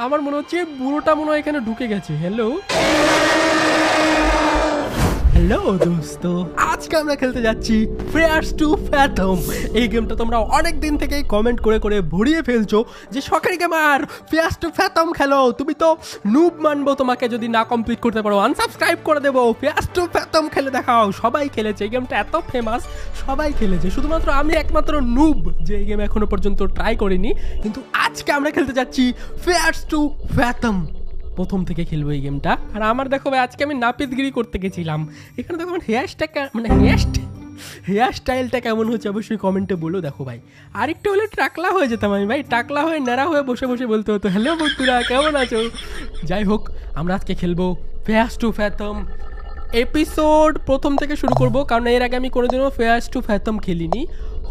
আমার মনে হচ্ছে বুড়োটা মনে হয় এখানে ঢুকে গেছে। হ্যালো হ্যালো দোস্ত, আজকে আমরা খেলতে যাচ্ছি ফেয়ার্স টু ফ্যাথম। এই গেমটা তোমরা অনেক দিন থেকে কমেন্ট করে করে ভরিয়ে ফেলছো যে সরকারি গেমার ফেয়ার্স টু ফ্যাথম খেলো। তুমি তো নুব মানবো তোমাকে যদি না কমপ্লিট করতে পারো, আনসাবস্ক্রাইব করে দেবো। ফেয়ার্স টু ফ্যাথম খেলে দেখাও। সবাই খেলেছে, এই গেমটা এত ফেমাস, সবাই খেলেছে, শুধুমাত্র আমি একমাত্র নুব যে এই গেম এখনো পর্যন্ত ট্রাই করিনি। কিন্তু আজকে আমরা খেলতে যাচ্ছি ফেয়ার্স টু ফ্যাথম। প্রথম থেকে খেলবো এই গেমটা। আর আমার দেখো ভাই, আজকে আমি নাপিতগিরি করতে গেছিলাম। এখানে দেখো আমার হেয়ার স্টাইলটা কেমন হচ্ছে অবশ্যই কমেন্টে বলো। দেখো ভাই, আরেকটু হলে টাকলা হয়ে যেতাম আমি ভাই, টাকলা হয়ে ন্যাড়া হয়ে বসে বসে বলতে হতো হ্যালো বন্ধুরা কেমন আছো। যাই হোক, আমরা আজকে খেলবো ফেয়ার্স টু ফ্যাথম এপিসোড প্রথম থেকে শুরু করব, কারণ এর আগে আমি কোনোদিনও ফেয়ার্স টু ফ্যাথম খেলিনি।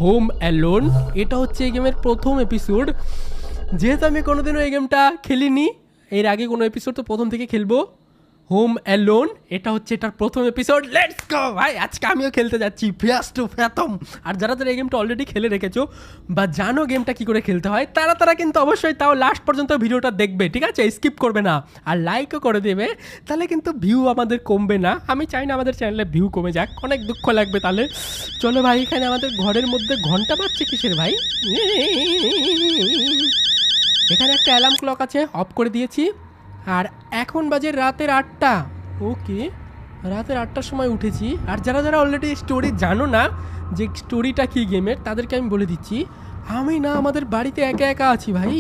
হোম অ্যালোন এটা হচ্ছে এই গেমের প্রথম এপিসোড। যেহেতু আমি কোনোদিনও এই গেমটা খেলিনি, এর আগে কোনো এপিসোড, তো প্রথম থেকে খেলবো হোম অ্যালোন। এটা হচ্ছে এটার প্রথম এপিসোড। লেটস গো ভাই, আজকে আমিও খেলতে যাচ্ছি ফেয়ার্স টু ফ্যাথম। আর যারা যারা এই গেমটা অলরেডি খেলে রেখেছো বা জানো গেমটা কী করে খেলতে হয়, তারা কিন্তু অবশ্যই তাও লাস্ট পর্যন্ত ভিডিওটা দেখবে, ঠিক আছে? স্কিপ করবে না, আর লাইকও করে দেবে। তাহলে কিন্তু ভিউ আমাদের কমবে না। আমি চাই না আমাদের চ্যানেলে ভিউ কমে যাক, অনেক দুঃখ লাগবে তাহলে। চলো ভাই, এখানে আমাদের ঘরের মধ্যে ঘন্টা বাজছে কিসের ভাই? এখানে একটা অ্যালার্ম ক্লক আছে, অফ করে দিয়েছি। আর এখন বাজে রাতের 8টা। ওকে, রাতের 8টার সময় উঠেছি। আর যারা যারা অলরেডি স্টোরি জানো না যে স্টোরিটা কী গেমের, তাদেরকে আমি বলে দিচ্ছি। আমি না আমাদের বাড়িতে একা একা আছি ভাই।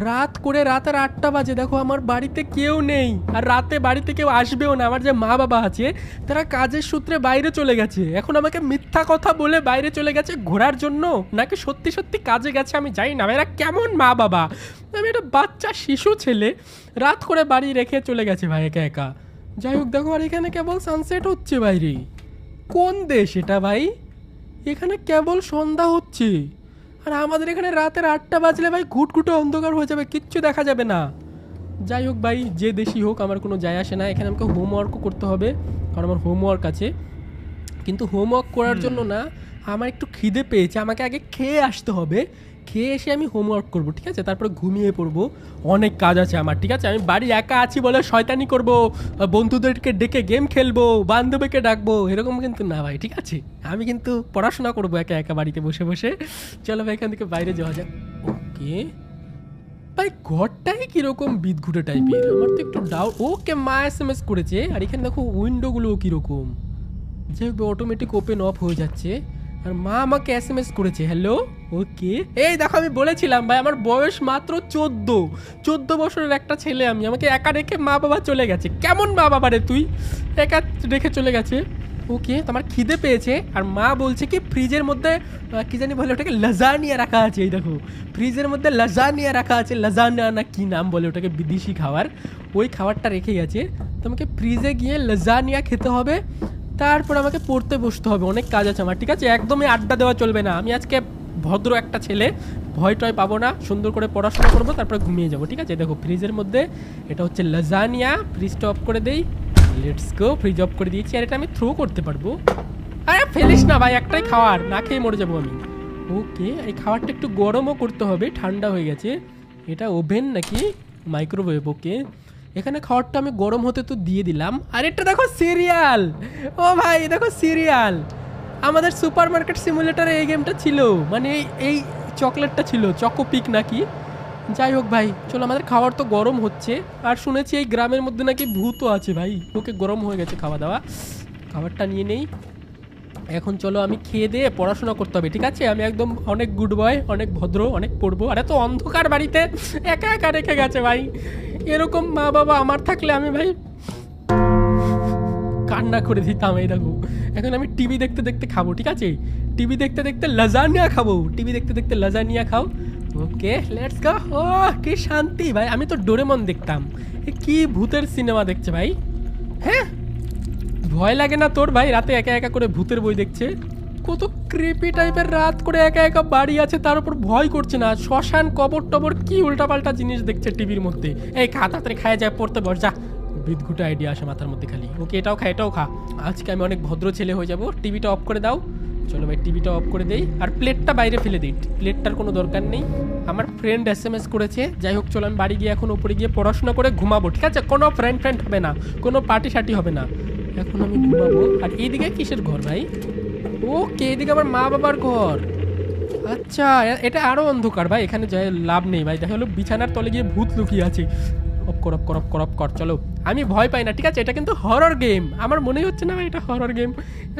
রাত করে রাতের 8টা বাজে, দেখো আমার বাড়িতে কেউ নেই। আর রাতে বাড়িতে কেউ আসবেও না। আমার যে মা বাবা আছে তারা কাজের সূত্রে বাইরে চলে গেছে। এখন আমাকে মিথ্যা কথা বলে বাইরে চলে গেছে ঘোরার জন্য, নাকি সত্যি সত্যি কাজে গেছে আমি জানি না। এরা কেমন মা বাবা? আমি একটা বাচ্চা শিশু ছেলে, রাত করে বাড়ি রেখে চলে গেছে ভাই একা একা। যাই হোক, দেখো আর এখানে কেবল সানসেট হচ্ছে বাইরে। কোন দেশ এটা ভাই? এখানে কেবল সন্ধ্যা হচ্ছে। আর আমাদের এখানে রাতের 8টা বাজলে ভাই ঘুটঘুটে অন্ধকার হয়ে যাবে, কিচ্ছু দেখা যাবে না। যাই হোক ভাই, যে দেশই হোক আমার কোনো যায় আসে না। এখানে আমাকে হোমওয়ার্কও করতে হবে, কারণ আমার হোমওয়ার্ক আছে। কিন্তু হোমওয়ার্ক করার জন্য না, আমার একটু খিদে পেয়েছে, আমাকে আগে খেয়ে আসতে হবে। খেয়ে এসে আমি হোমওয়ার্ক করবো, ঠিক আছে? তারপরে ঘুমিয়ে পড়বো। অনেক কাজ আছে আমার, ঠিক আছে? আমি বাড়ি একা আছি বলে শয়তানি করবো, বন্ধুদেরকে ডেকে গেম খেলবো, বান্ধবীকে ডাকবো, এরকম কিন্তু না ভাই, ঠিক আছে? আমি কিন্তু পড়াশোনা করবো একা একা বাড়িতে বসে বসে। চলো ভাই, এখান থেকে বাইরে যাওয়া যাক। ওকে ভাই, ঘরটাই কীরকম বিদঘুটে টাইপের, আমার তো একটু ডাউট। ওকে, মা SMS করেছে। আর এখানে দেখো উইন্ডোগুলোও কীরকম, যে অটোমেটিক ওপেন অফ হয়ে যাচ্ছে। আর মা আমাকে SMS করেছে হ্যালো। ওকে, এই দেখো আমি বলেছিলাম ভাই আমার বয়স মাত্র 14 বছরের একটা ছেলে আমি। আমাকে একা রেখে মা বাবা চলে গেছে। কেমন মা বাবা রে তুই, একা রেখে চলে গেছে। ওকে, তোমার খিদে পেয়েছে। আর মা বলছে কি ফ্রিজের মধ্যে কি জানি বলে ওটাকে লাজানিয়া রাখা আছে। এই দেখো ফ্রিজের মধ্যে লাজানিয়া রাখা আছে, লাজানিয়া না কি নাম বলে ওটাকে, বিদেশি খাবার। ওই খাবারটা রেখে গেছে। তোমাকে ফ্রিজে গিয়ে লাজানিয়া খেতে হবে, তারপর আমাকে পড়তে বসতে হবে। অনেক কাজ আছে আমার, ঠিক আছে? একদমই আড্ডা দেওয়া চলবে না। আমি আজকে ভদ্র একটা ছেলে, ভয় টয় পাবো না, সুন্দর করে পড়াশোনা করবো, তারপরে ঘুমিয়ে যাবো, ঠিক আছে? দেখো ফ্রিজের মধ্যে এটা হচ্ছে লাজানিয়া। ফ্রিজটা অফ করে দেই। লেটস গো, ফ্রিজ অফ করে দিয়েছি। আর এটা আমি থ্রো করতে পারবো। আরে ফেলিস না ভাই, একটাই খাওয়ার, না খেয়ে মরে যাবো আমি। ওকে, এই খাবারটা একটু গরমও করতে হবে, ঠান্ডা হয়ে গেছে। এটা ওভেন নাকি মাইক্রোওয়েভ? ওকে, এখানে খাবারটা আমি গরম হতে তো দিয়ে দিলাম। আর এটা দেখো সিরিয়াল। ও ভাই দেখো সিরিয়াল। আমাদের সুপার মার্কেট সিমুলেটারে এই গেমটা ছিল, মানে এই চকলেটটা ছিল, চকোপিক নাকি। যাই হোক ভাই, চলো আমাদের খাবার তো গরম হচ্ছে। আর শুনেছি এই গ্রামের মধ্যে নাকি ভূতও আছে ভাই। ওকে, গরম হয়ে গেছে খাওয়া দাওয়া, খাবারটা নিয়ে নেই। এখন চলো আমি খেয়ে দিয়ে পড়াশোনা করতে হবে, ঠিক আছে? আমি একদম অনেক গুড বয়, অনেক ভদ্র, অনেক পড়বো। আরে তো অন্ধকার বাড়িতে একা একা রেখে গেছে ভাই। এরকম মা বাবা আমার থাকলে আমি ভাই কান্না করে দিতাম। এই দেখো এখন আমি টিভি দেখতে দেখতে খাবো, ঠিক আছে? টিভি দেখতে দেখতে লাজানিয়া খাবো। টিভি দেখতে দেখতে লাজানিয়া খাও। ওকে, লেটস গো। ও কি শান্তি ভাই, আমি তো ডোরেমন দেখতাম। এ কি ভূতের সিনেমা দেখছে ভাই। হ্যাঁ, ভয় লাগে না তোর ভাই রাতে একা একা করে ভূতের বই দেখছে? কত ক্রিপি টাইপের, রাত করে একা একা বাড়ি আছে, তার উপর ভয় করছে না। শ্মশান, কবর টবর, কি উল্টাপাল্টা জিনিস দেখছে টিভির মধ্যে। এই খা, তাড়াতাড়ি খায় যায়, পড়তে বস যা। বিদঘুটে আইডিয়া আসে মাথার মধ্যে খালি। ওকে, এটাও খা, এটাও খা। আজকে আমি অনেক ভদ্র ছেলে হয়ে যাব। টিভিটা অফ করে দাও। চলো ভাই টিভিটা অফ করে দেই আর প্লেটটা বাইরে ফেলে দিই, প্লেটটার কোনো দরকার নেই। আমার ফ্রেন্ড SMS করেছে, যাই হোক চলো আমি বাড়ি গিয়ে এখন উপরে গিয়ে পড়াশোনা করে ঘুমাবো, ঠিক আছে? কোনো ফ্রেন্ড হবে না, কোনো পার্টি সার্টি হবে না, এখন আমি ঘুমাবো। আর এইদিকে কিসের ঘর ভাই? ওকে, এইদিকে আমার মা বাবার ঘর। আচ্ছা, এটা আরো অন্ধকার ভাই, এখানে যাই লাভ নেই ভাই, দেখা হলো বিছানার তলে গিয়ে ভূত লুকিয়ে আছে। অফ কর চলো, আমি ভয় পাই না, ঠিক আছে? এটা কিন্তু হরর গেম, আমার মনেই হচ্ছে না ভাই এটা হরর গেম।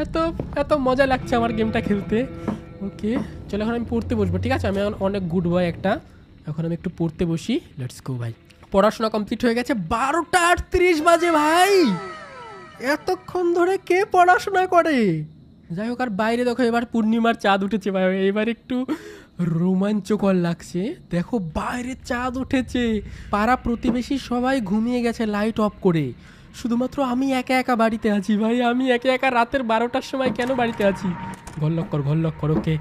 এত এত মজা লাগছে আমার গেমটা খেলতে। ওকে চলো এখন আমি পড়তে বসবো, ঠিক আছে? আমি অনেক গুড বয় একটা, এখন আমি একটু পড়তে বসি। লেটস গো ভাই। পড়াশোনা কমপ্লিট হয়ে গেছে, 12টা 38 বাজে ভাই। এতক্ষণ ধরে কে পড়াশোনা করে? যাই হোক, আর বাইরে দেখো এবার পূর্ণিমার চাঁদ উঠেছে ভাই, এবার একটু রোমাঞ্চকর লাগছে। দেখো বাইরে চাঁদ উঠেছে, পাড়া প্রতিবেশী সবাই ঘুমিয়ে গেছে লাইট অফ করে, শুধুমাত্র আমি একা একা বাড়িতে আছি ভাই। আমি একা একা রাতের 12টার সময় কেন বাড়িতে আছি? ঘর লক কর। Okay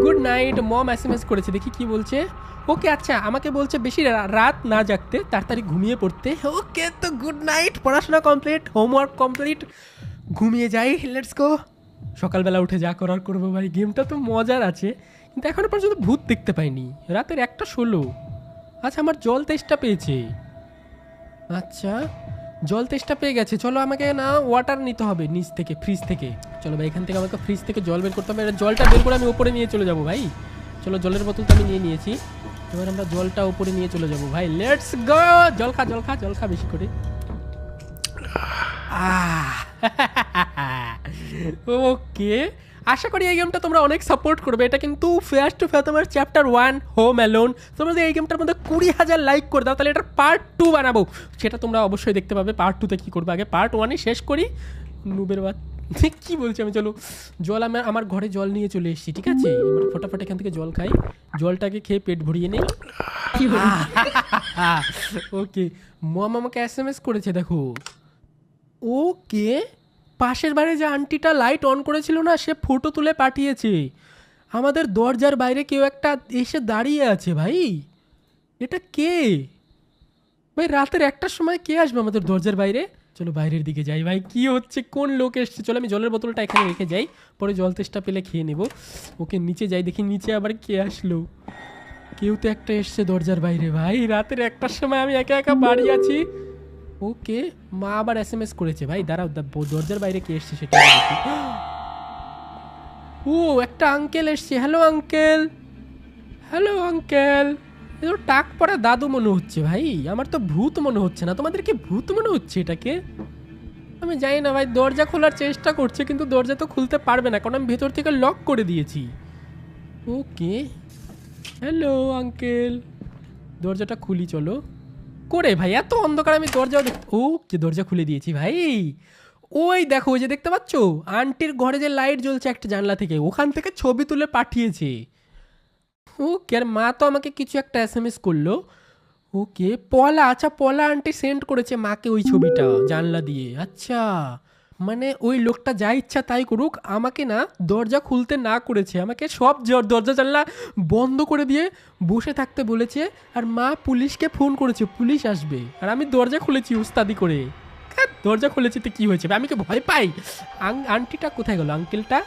good night. Mom SMS করেছে, দেখি কি বলছে। ওকে আচ্ছা, আমাকে বলছে বেশি রাত না জাগতে, তাড়াতাড়ি ঘুমিয়ে পড়তে। ওকে তো গুড নাইট, পড়াশোনা কমপ্লিট, হোমওয়ার্ক কমপ্লিট, ঘুমিয়ে যাই। Let's go. সকালবেলা উঠে যা করার করবো ভাই। গেমটা তো মজার আছে, কিন্তু এখনো পর্যন্ত ভূত দেখতে পাইনি। রাতের 1:16। আচ্ছা আমার জল তেষ্টা পেয়েছে। আচ্ছা জল তেষ্টা পেয়ে গেছে, চলো আমাকে না ওয়াটার নিতে হবে নিচ থেকে, ফ্রিজ থেকে। চলো ভাই এখান থেকে আমাকে ফ্রিজ থেকে জল বের করতে হবে, জলটা বের করে আমি উপরে নিয়ে চলে যাবো ভাই। চলো জলের বোতলটা আমি নিয়ে নিয়েছি, এবার আমরা জলটা উপরে নিয়ে চলে যাবো ভাই। Let's go. জল খা বেশি করে। ওকে, আশা করি এই গেমটা তোমরা অনেক সাপোর্ট করবে। এটা কিন্তু ফেয়ার টু ফেয়ার তোমার চ্যাপ্টার 1 হোম অ্যালোন। তোমরা যদি এই গেমটার মধ্যে 20,000 লাইক করে দাও তাহলে এটার পার্ট 2 বানাবো, সেটা তোমরা অবশ্যই দেখতে পাবে। পার্ট 2তে কী করবে, আগে পার্ট 1ই শেষ করি। নুবের বাদ কী বলছি আমি। চলো জল আমার ঘরে জল নিয়ে চলে এসেছি, ঠিক আছে? এবার ফটাফট এখান থেকে জল খাই, জলটাকে খেয়ে পেট ভরিয়ে নেই। ওকে, মম আমাকে SMS করেছে দেখো। ওকে, পাশের বাড়ি যে আন্টিটা লাইট অন করেছিল না, সে ফটো তুলে পাঠিয়েছে। আমাদের দরজার বাইরে কেউ একটা এসে দাঁড়িয়ে আছে ভাই। এটা কে ভাই? রাতের 1টার সময় কে আসবে আমাদের দরজার বাইরে? চলো বাইরের দিকে যাই ভাই, কি হচ্ছে, কোন লোক এসছে। চলো আমি জলের বোতলটা এখানে রেখে যাই, পরে জল তেষ্টা পেলে খেয়ে নেব। ওকে নিচে যাই, দেখি নিচে আবার কে আসলো। কেউ তো একটা এসছে দরজার বাইরে ভাই, রাতের 1টার সময় আমি একা একা বাড়ি আছি। ওকে, মা আবার SMS করেছে ভাই, দাঁড়াও দরজার বাইরে কে এসছে সেটা দেখি। ও একটা আঙ্কেল এসছে। Hello uncle. এতো টাক পড়া দাদু মনে হচ্ছে ভাই, আমার তো ভূত মনে হচ্ছে না। তোমাদের কি ভূত মনে হচ্ছে এটাকে? আমি জানি না ভাই। দরজা খোলার চেষ্টা করছে কিন্তু দরজা তো খুলতে পারবে না, কারণ আমি ভেতর থেকে লক করে দিয়েছি। ওকে হ্যালো আঙ্কেল, দরজাটা খুলি চলো। করে ভাই এত অন্ধকার আমি দরজাও ওকে দরজা খুলে দিয়েছি ভাই। ওই দেখো, ওই যে দেখতে পাচ্ছ আন্টির ঘরে যে লাইট জ্বলছে একটা জানলা থেকে, ওখান থেকে ছবি তুলে পাঠিয়েছে। ওকে, আর মা তো আমাকে কিছু একটা SMS করলো। ওকে পলা, আচ্ছা পলা আন্টি সেন্ড করেছে মাকে ওই ছবিটা জানলা দিয়ে। আচ্ছা মানে ওই লোকটা যা ইচ্ছা তাই করুক, আমাকে না দরজা খুলতে না করেছে, আমাকে সব দরজা জানলা বন্ধ করে দিয়ে বসে থাকতে বলেছে। আর মা পুলিশকে ফোন করেছে, পুলিশ আসবে, আর আমি দরজা খুলেছি উস্তাদি করে। দরজা খুলেছি তো কী হয়েছে, আমি কি ভয় পাই? আন্টিটা কোথায় গেল, আঙ্কেলটা?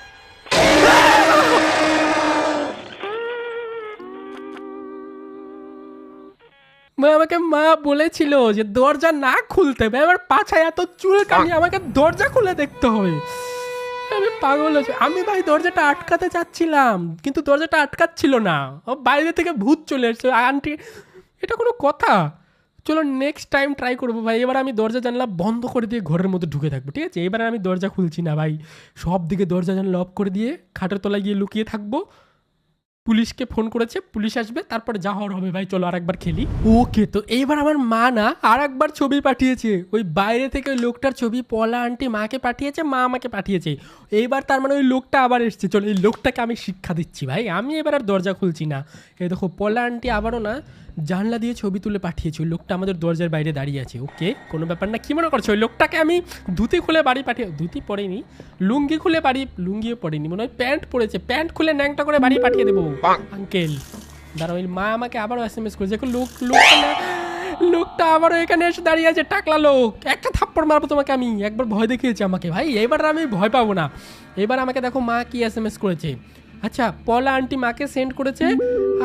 আমাকে মা বলেছিল যে দরজা না খুলতে হবে, আমার পাছায় এত চুলকানি, আমাকে দরজা খুলে দেখতে হবে। আমি পাগল হয়েছি। আমি ভাই দরজাটা আটকাতে চাচ্ছিলাম কিন্তু দরজাটা আটকাচ্ছিল না, বাইরে থেকে ভূত চলে এসছে। আন্টি এটা কোনো কথা? চলো নেক্সট টাইম ট্রাই করবো ভাই। এবার আমি দরজা জানলা বন্ধ করে দিয়ে ঘরের মধ্যে ঢুকে থাকবো, ঠিক আছে? এবার আমি দরজা খুলছি না ভাই, সব দিকে দরজা জানলা অফ করে দিয়ে খাটের তলায় গিয়ে লুকিয়ে থাকবো। পুলিশকে ফোন করেছে, পুলিশ আসবে, তারপরে যা হওয়ার হবে ভাই। চলো আর একবার খেলি। ওকে, তো এইবার আমার মা না আর একবার ছবি পাঠিয়েছে, ওই বাইরে থেকে ওই লোকটার ছবি পলা আন্টি মাকে পাঠিয়েছে, মা আমাকে পাঠিয়েছে। এইবার তার মানে ওই লোকটা আবার এসছে। চলো এই লোকটাকে আমি শিক্ষা দিচ্ছি ভাই, আমি এবার আর দরজা খুলছি না। এই দেখো পলা আন্টি আবারও না জানলা দিয়ে ছবি তুলে পাঠিয়েছে, ওই লোকটা আমাদের দরজার বাইরে দাঁড়িয়ে আছে। ওকে কোনো ব্যাপার না। কী মনে করছো ওই লোকটাকে আমি ধুতি খুলে বাড়ি পাঠিয়ে, ধুতি পরেনি, লুঙ্গি খুলে বাড়ি, লুঙ্গিও পরেনি মনে হয়, প্যান্ট পরেছে, প্যান্ট খুলে ন্যাংটা করে বাড়ি পাঠিয়ে দেবো আঙ্কেল। দাঁড়া, ওই মা আমাকে আবারও SMS করেছে। লোকটা আবারও এখানে এসে দাঁড়িয়ে আছে টাকলা লোক, একটা থাপ্পড় মারবো তোমাকে আমি। একবার ভয় দেখিয়েছে আমাকে ভাই, এবার আমি ভয় পাবো না। এবার আমাকে দেখো মা কি SMS করেছে। আচ্ছা, পলা আন্টি মাকে সেন্ড করেছে,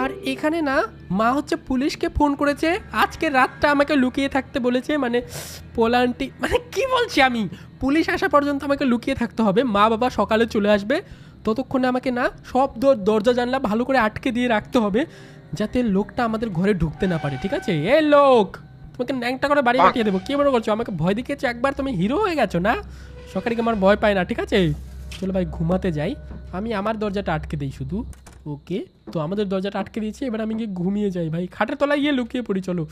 আর এখানে না মা হচ্ছে পুলিশকে ফোন করেছে, আজকে রাতটা আমাকে লুকিয়ে থাকতে বলেছে। মানে পলা আন্টি, মানে কি বলছি আমি, পুলিশ আসা পর্যন্ত আমাকে লুকিয়ে থাকতে হবে। মা বাবা সকালে চলে আসবে, ততক্ষণে আমাকে না সব দরজা জানলা ভালো করে আটকে দিয়ে রাখতে হবে, যাতে লোকটা আমাদের ঘরে ঢুকতে না পারে। ঠিক আছে? এই লোক, তোমাকে ন্যাংটা করে বাড়ি পাঠিয়ে দেবো। কি মনে করছো আমাকে ভয় দেখিয়েছো একবার, তুমি হিরো হয়ে গেছো না? সকালে আমার ভয় পায় না। ঠিক আছে, চলো ভাই ঘুমাতে যাই। আমি আমার দরজাটা আটকে দিই শুধু। ওকে, তো আমাদের দরজাটা আটকে দিয়েছি, এবার আমি গিয়ে ঘুমিয়ে যাই ভাই। খাটের তলায় গিয়ে লুকিয়ে পড়ি। চলো,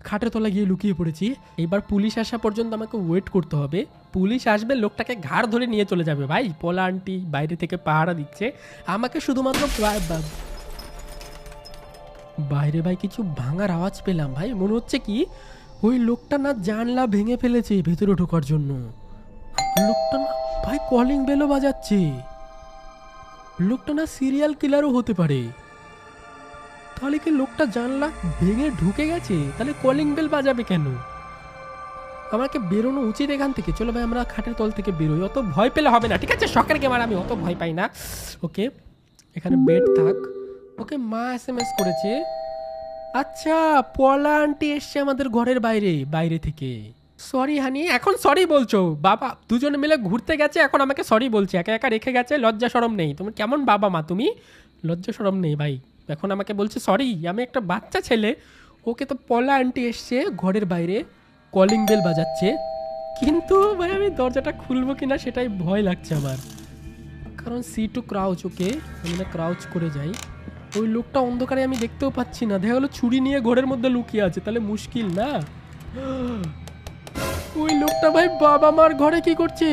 খাটের তলায় গিয়ে লুকিয়ে পড়েছি। এবার পুলিশ আসা পর্যন্ত আমাকে ওয়েট করতে হবে। পুলিশ আসবে, লোকটাকে ঘাড় ধরে নিয়ে চলে যাবে ভাই। পলা আন্টি বাইরে থেকে পাহারা দিচ্ছে আমাকে শুধুমাত্র। বাইরে ভাই কিছু ভাঙার আওয়াজ পেলাম ভাই, মনে হচ্ছে কি ওই লোকটা না জানলা ভেঙে ফেলেছে ভেতরে ঢোকার জন্য। লোকটা না ভাই কলিং বেলও বাজাচ্ছে। লোকটা না সিরিয়াল কিলারও হতে পারে। তাহলে কি লোকটা জানলা ভেঙে ঢুকে গেছে? তাহলে কলিং বেল বাজাবে কেন? আমাকে বেরোনো উচিত এখান থেকে। চলো ভাই আমরা খাটের তল থেকে বেরোই, অত ভয় পেলে হবে না। ঠিক আছে, শখের গেমার আমি, অত ভয় পাই না। ওকে, এখানে বেড থাক। ওকে, মা SMS করেছে। আচ্ছা, পলা আন্টি এসছে আমাদের ঘরের বাইরে থেকে। সরি হানি, এখন সরি বলছো? বাবা দুজনে মিলে ঘুরতে গেছে, এখন আমাকে সরি বলছে, একা একা রেখে গেছে, লজ্জা শরম নেই? তুমি কেমন বাবা মা তুমি, লজ্জা শরম নেই ভাই? এখন আমাকে বলছে সরি, আমি একটা বাচ্চা ছেলে। ওকে, তো পলা আন্টি এসছে ঘরের বাইরে, কলিং বেল বাজাচ্ছে, কিন্তু ভাই আমি দরজাটা খুলবো কিনা সেটাই ভয় লাগছে আমার, কারণ সি টু ক্রাউচ। ওকে, আমি না ক্রাউচ করে যাই। ওই লোকটা অন্ধকারে আমি দেখতেও পাচ্ছি না, দেখা গেলো ছুরি নিয়ে ঘরের মধ্যে লুকিয়ে আছে, তাহলে মুশকিল না? ওই লোকটা ভাই বাবা মার ঘরে কি করছে?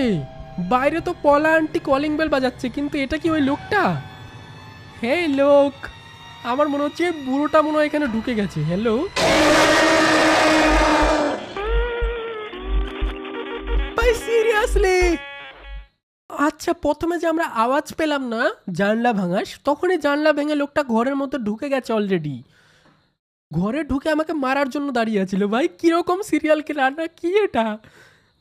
বাইরে তো পলা আন্টি কলিং বেল বাজাচ্ছে, কিন্তু এটা কি ওই লোকটা? হে লোক, আমার মনে হচ্ছে বুড়োটা মনে হয় এখানে ঢুকে গেছে। হ্যালো ভাই, সিরিয়াসলি? আচ্ছা, প্রথমে যে আমরা আওয়াজ পেলাম না জানলা ভাঙাস, তখনই জানলা ভেঙে লোকটা ঘরের মধ্যে ঢুকে গেছে অলরেডি। ঘরে ঢুকে আমাকে মারার জন্য দাঁড়িয়ে আছিল ভাই। কিরকম সিরিয়াল কিলার না কি এটা?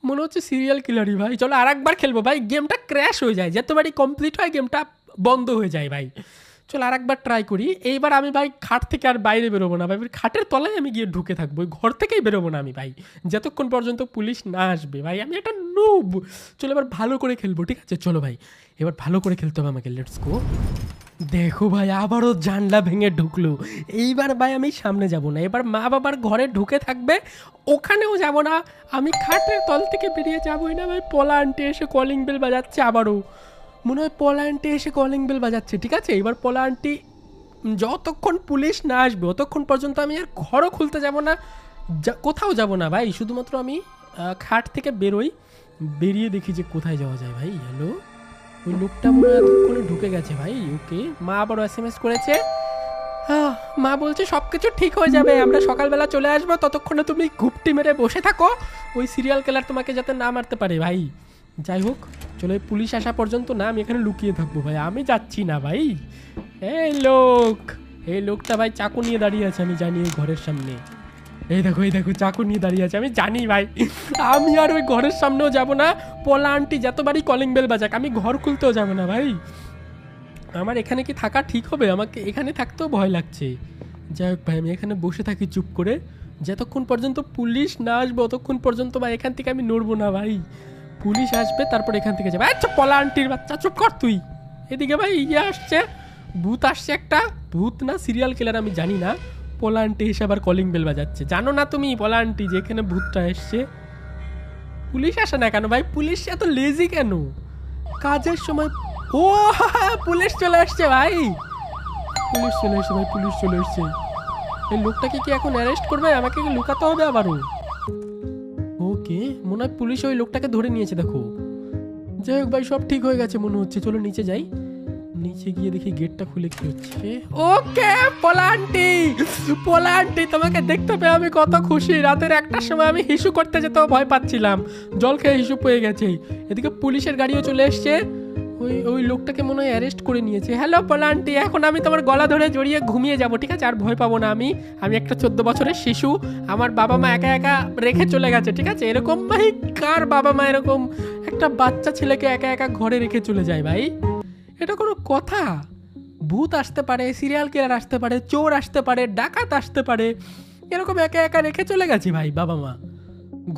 মনে হচ্ছে সিরিয়াল কিলারই ভাই। চলো আর একবার খেলবো ভাই, গেমটা ক্র্যাশ হয়ে যায়, যতবারই কমপ্লিট হয় গেমটা বন্ধ হয়ে যায় ভাই। চলো আর একবার ট্রাই করি। এইবার আমি ভাই খাট থেকে আর বাইরে বেরোবো না ভাই, খাটের তলায় আমি গিয়ে ঢুকে থাকবো, ঘর থেকেই বেরোবো না আমি ভাই, যতক্ষণ পর্যন্ত পুলিশ না আসবে ভাই। আমি একটা নুব। চলো এবার ভালো করে খেলবো, ঠিক আছে? চলো ভাই, এবার ভালো করে খেলতে হবে আমাকে। Let's go. দেখো ভাই, আবারও জানলা ভেঙে ঢুকলো। এইবার ভাই আমি সামনে যাব না, এবার মা বাবার ঘরে ঢুকে থাকবে, ওখানেও যাব না। আমি খাটের তল থেকে বেরিয়ে যাবোই না ভাই। পলা আন্টি এসে কলিং বেল বাজাচ্ছে আবারও, মনে হয় পলা আন্টি এসে কলিং বেল বাজাচ্ছে। ঠিক আছে, এবার পলা আন্টি যতক্ষণ পুলিশ না আসবে ততক্ষণ পর্যন্ত আমি আর ঘরও খুলতে যাব না, কোথাও যাব না ভাই। শুধুমাত্র আমি খাট থেকে বেরোই, বেরিয়ে দেখি যে কোথায় যাওয়া যায় ভাই। হ্যালো, ওই লোকটা মনে হয় এতক্ষণে ঢুকে গেছে ভাই। ওকে, মা আবারও SMS করেছে। মা বলছে সব কিছু ঠিক হয়ে যাবে, আমরা সকালবেলা চলে আসবো, ততক্ষণে তুমি ঘুপটি মেরে বসে থাকো, ওই সিরিয়াল কিলার তোমাকে যাতে না মারতে পারে ভাই। যাই হোক, চলো এই পুলিশ আসা পর্যন্ত না আমি এখানে লুকিয়ে থাকবো ভাই, আমি যাচ্ছি না ভাই। এই লোকটা ভাই চাকু নিয়ে দাঁড়িয়ে আছে, আমি জানি ওই ঘরের সামনে। এই দেখো চাকু নিয়ে দাঁড়িয়ে আছে, আমি জানি ভাই। আমি আর ওই ঘরের সামনেও যাব না। পলা আন্টি যতবারই কলিং বেল বাজাক আমি ঘর খুলতেও যাব না ভাই। আমার এখানে কি থাকা ঠিক হবে? আমাকে এখানে থাকতেও ভয় লাগছে। যাই হোক ভাই, আমি এখানে বসে থাকি চুপ করে, যতক্ষণ পর্যন্ত পুলিশ না আসবে ততক্ষণ পর্যন্ত ভাই এখান থেকে আমি নড়বো না ভাই। পুলিশ আসবে তারপর এখান থেকে যাবে। আচ্ছা পলা আন্টির বাচ্চা, চুপ কর তুই। এদিকে ভাই ইয়ে আসছে, ভূত আসছে একটা, ভূত না সিরিয়াল কিলার আমি জানি না। পলা আন্টি এসে আবার কলিং বেল বাজাচ্ছে। জানো না তুমি পলা আন্টি যে এখানে ভূতটা এসছে? পুলিশ আসে না কেন ভাই? পুলিশ এত লেজি কেন কাজের সময়? ও পুলিশ চলে আসছে ভাই, পুলিশ চলে এসছে ভাই, পুলিশ চলে এসছে। এই লোকটাকে কি এখন অ্যারেস্ট করবে? আমাকে কি লুকাতে হবে আবারও? ওকে, মনে হয় পুলিশ ওই লোকটাকে ধরে নিয়েছে। দেখো, যাই হোক ভাই, সব ঠিক হয়ে গেছে মনে হচ্ছে। চলো নিচে যাই, নিচে গিয়ে দেখি গেটটা খুলে কি হচ্ছে। ওকে পলা আন্টি, তোমাকে দেখতে পেয়ে আমি কত খুশি। রাতের 1টার সময় আমি হিসু করতে যেতেও ভয় পাচ্ছিলাম, জল খেয়ে হিসু পেয়ে গেছে। এদিকে পুলিশের গাড়িও চলে এসছে। ওই ওই লোকটাকে মনে হয় অ্যারেস্ট করে নিয়েছে। হ্যালো পোলা আন্টি, এখন আমি তোমার গলা ধরে জড়িয়ে ঘুমিয়ে যাব, ঠিক আছে? আর ভয় পাবো না। আমি একটা 14 বছরের শিশু, আমার বাবা মা একা একা রেখে চলে গেছে, ঠিক আছে? এরকম ভাই কার বাবা মা এরকম একটা বাচ্চা ছেলেকে একা একা ঘরে রেখে চলে যায় ভাই? এটা কোনো কথা? ভূত আসতে পারে, সিরিয়াল কিলার আসতে পারে, চোর আসতে পারে, ডাকাত আসতে পারে, এরকম একা একা রেখে চলে গেছে ভাই বাবা মা,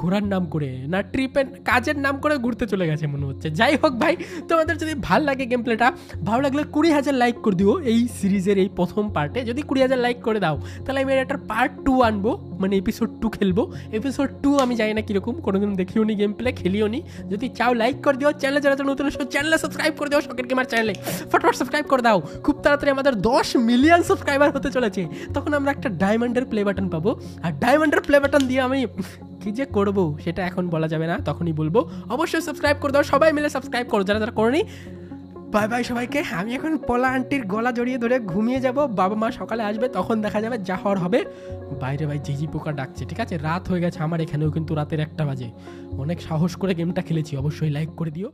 ঘোরার নাম করে না ট্রিপের কাজের নাম করে ঘুরতে চলে গেছে মনে হচ্ছে। যাই হোক ভাই, তোমাদের যদি ভালো লাগে গেম প্লেটা, ভালো লাগলে 20,000 লাইক করে দিও এই সিরিজের এই প্রথম পার্টে। যদি 20,000 লাইক করে দাও তাহলে আমি এটার পার্ট 2 আনবো, মানে এপিসোড 2 খেলবো। এপিসোড 2 আমি জানি না কীরকম, কোনোদিন দেখিও নি, গেম প্লে খেলিও নি। যদি চাও লাইক করে দিও, চ্যানেলে যারা নতুন এসো চ্যানেলে সাবস্ক্রাইব করে দিও, শখের গেমার চ্যানেলে ফটাফট সাবস্ক্রাইব করে দাও। খুব তাড়াতাড়ি আমাদের 10 মিলিয়ন সাবস্ক্রাইবার হতে চলেছে, তখন আমরা একটা ডায়মন্ডের প্লে বাটন পাবো। আর ডায়মন্ডের প্লে বাটন দিয়ে আমি কি যে করবো সেটা এখন বলা যাবে না, তখনই বলবো। অবশ্যই সাবস্ক্রাইব করে দাও, সবাই মিলে সাবস্ক্রাইব করো যারা যারা করোনি। বাই বাই সবাইকে। আমি এখন পোলা আন্টির গলা জড়িয়ে ধরে ঘুমিয়ে যাব, বাবা মা সকালে আসবে, তখন দেখা যাবে যা হওয়ার হবে। বাইরে ভাই ঝিঝি পোকা ডাকছে, ঠিক আছে? রাত হয়ে গেছে আমার এখানেও, কিন্তু রাতের 1টা বাজে। অনেক সাহস করে গেমটা খেলেছি, অবশ্যই লাইক করে দিও।